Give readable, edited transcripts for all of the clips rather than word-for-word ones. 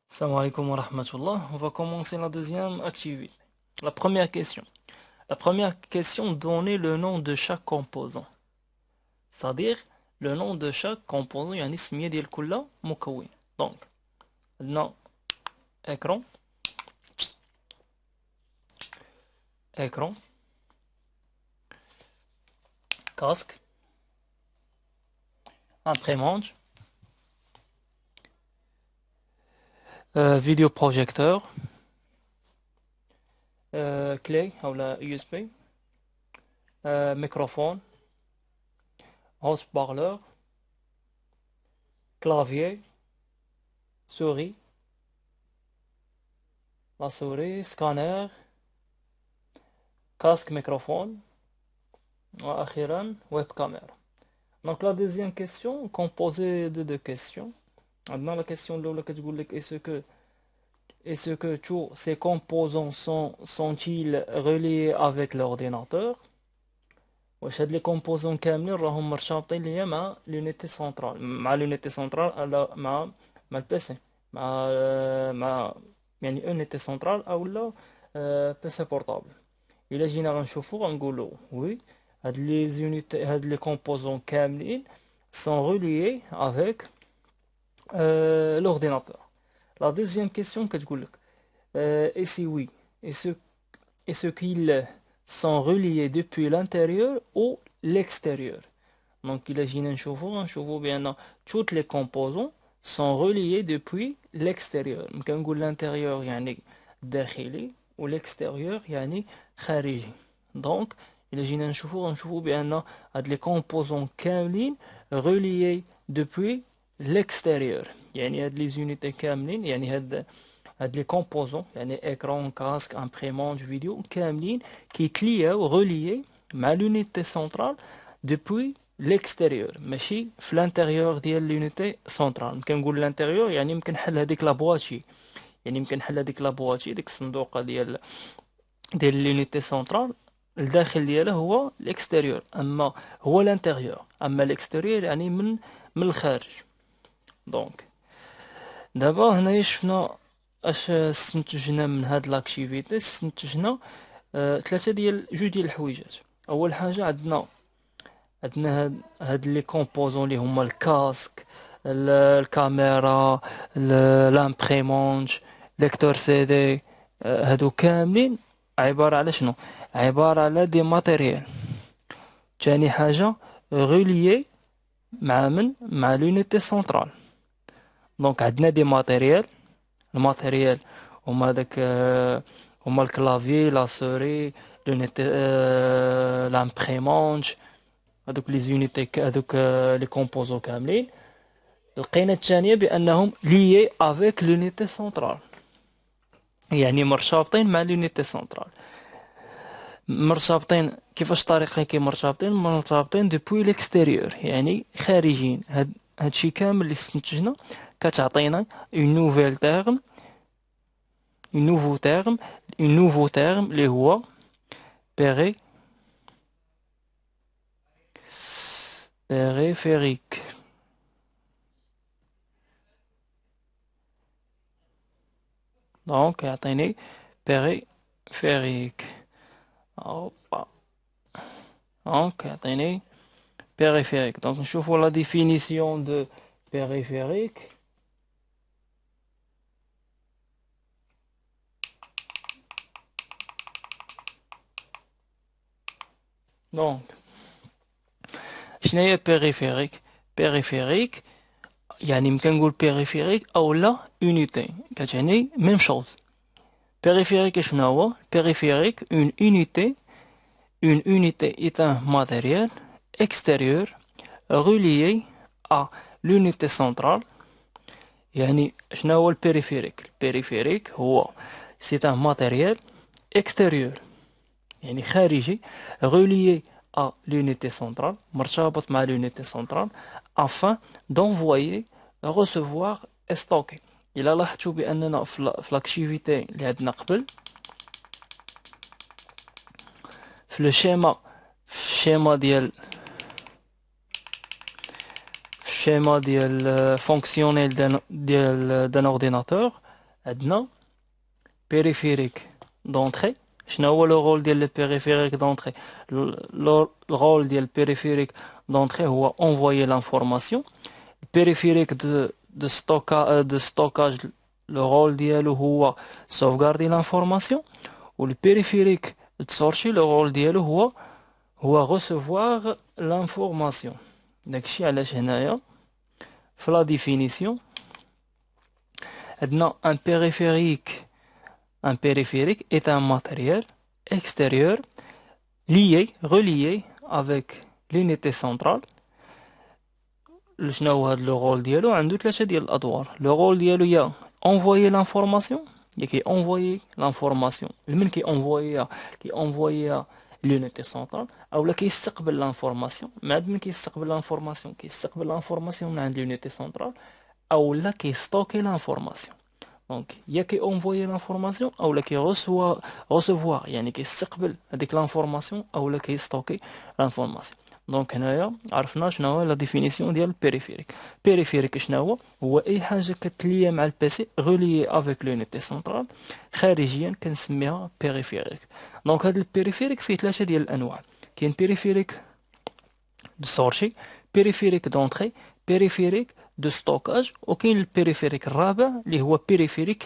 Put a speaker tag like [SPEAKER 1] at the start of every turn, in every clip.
[SPEAKER 1] Salam alaikum wa rahmatullah. On va commencer la deuxième activité. La première question. La première question, donner le nom de chaque composant. C'est-à-dire le nom de chaque composant, يعني اسمية ديال كل مكون. Donc, nom, écran, écran, casque, imprimante, vidéoprojecteur, clé ou la USB, microphone, haut-parleur, clavier, souris, la souris, scanner, casque, microphone, وأخيرا web camera. Donc la deuxième question, composée de deux questions. Maintenant la question الأولى كتقول لك est-ce que tous ces composants sont-ils reliés avec l'ordinateur؟ واش هاد لي كومبوزون كاملين راهم مرتبطين ليا مع لونيتي سنترال مع البي سي مع يعني اونيتي سنترال او لا بي سي بورتابل. الا جينا غنشوفو غنقولو وي هاد لي كومبوزون كاملين sont reliés avec l'ordinateur. La deuxième question كتقول لك et si oui est-ce qu'ils sont reliés depuis l'intérieur ou l'extérieur. Donc il جينا نشوفو بأن toutes les composants sont reliés depuis l'extérieur. كنقول l'intérieur يعني داخلي و l'extérieur يعني خارجي. Donc إلا جينا غنشوفو بأن هاد les composants كاملين reliés depuis l'extérieur. يعني هاد les unités كاملين يعني هاد les composants يعني écran, casque, imprimante, vidéo كاملين كيتلياو reliés مع l'unité centrale depuis l'extérieur ماشي في l'intérieur ديال l'unité centrale. كنقول l'intérieur يعني يمكن نحل هذيك لابواتشي يعني يمكن نحل هذيك لابواتشي ديك الصندوقه ديال l'unité centrale. الداخل ديالها هو l'extérieur اما هو l'intérieur اما l'extérieur يعني من الخارج. دونك دابا هنايا شفنا اش استنتجنا من هاد لاكتيفيتي. استنتجنا جوج ديال الحويجات. اول حاجه عندنا هاد لي كومبوزون اللي هما الكاسك الكاميرا لامبريمونت ليكتور سي دي. هادو كاملين عباره على شنو؟ عباره على دي ماتيريال. تاني حاجه غوليي مع لونيتي سنترال. دونك عندنا دي ماتيريال. الماتيريال هما هما الكلافي لا سوري لونيتي لامبريمونت. هذوك لي زونيتي هذوك لي كومبوزون كاملين. لقينا الثانيه بانهم ليي افيك لونيتي سنترال يعني مرتبطين مع لونيتي سنترال. مرتبطين كيفاش طريقه كي مرتبطين دوبوي ليكستيريور يعني خارجين. هادشي كامل اللي استنتجنا كتعطينا اون نوفيل تيرم un nouveau terme اللي هو périphérique. Donc يعطيني périphérique. Hop. Donc يعطيني périphérique. Donc نشوفوا la définition de périphérique. Donc شنو هي périphérique؟ périphérique يعني يمكن نقول périphérique او لا unité كتعني même chose. périphérique شنو هو؟ périphérique une unité est un matériel extérieur relié à l'unité centrale. يعني شنو هو البيريفيريك؟ البيريفيريك هو c'est un matériel extérieur يعني خارجي relié à l'unité centrale مرتبط مع l'unité centrale afin d'envoyer recevoir et stocker. إلا لاحظتوا بأننا في لاكتيفيتي اللي عندنا قبل في الشيما ديال فونكسيونيل ديال دان اورديناتور عندنا périphérique d'entrée. شنو هو لو رول ديال البيريفيريك دونتري؟ الرول ديال البيريفيريك دونتري هو envoyer l'information. البيريفيريك de stockage le rôle ديالو هو sauvegarder l'information. والبيريفيريك de sortie le rôle ديالو هو recevoir l'information. داكشي علاش هنايا في la définition عندنا un périphérique est un matériel extérieur relié avec l'unité centrale. شنو هو هاد لو رول ديالو؟ عنده ثلاثه ديال الادوار. لو رول ديالو يا envoyer l'information، كي envoyer l'information لمن كي envoyer l'unité centrale، اولا كيستقبل l'information. من كيستقبل l'information من عند l'unité centrale، اولا كيستوكي l'information. دونك يا كي envoyer l'information اولا كي recevoir يعني كيستقبل هذيك l'information اولا كيستوكي l'information. دونك هنايا عرفنا شنو هو لا ديفينيسيون ديال البيريفيريك. بيريفيريك شنو هو اي حاجه كتليا مع البيسي غوليي افيك لونيتي سنترال خارجيا كنسميها بيريفيريك. دونك هذا البيريفيريك فيه ثلاثه ديال الانواع. كاين بيريفيريك دو سورشي، بيريفيريك دونتري، بيريفيريك دو ستوكاج، وكاين البيريفيريك الرابع اللي هو بيريفيريك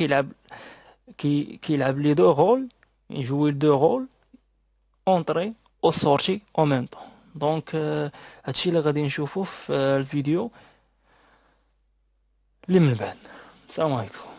[SPEAKER 1] كيلعب لي دو رول، يجوي دو رول اونطري او سورتي او ميم طون. دونك هادشي اللي غادي نشوفو في الفيديو اللي من بعد. السلام عليكم.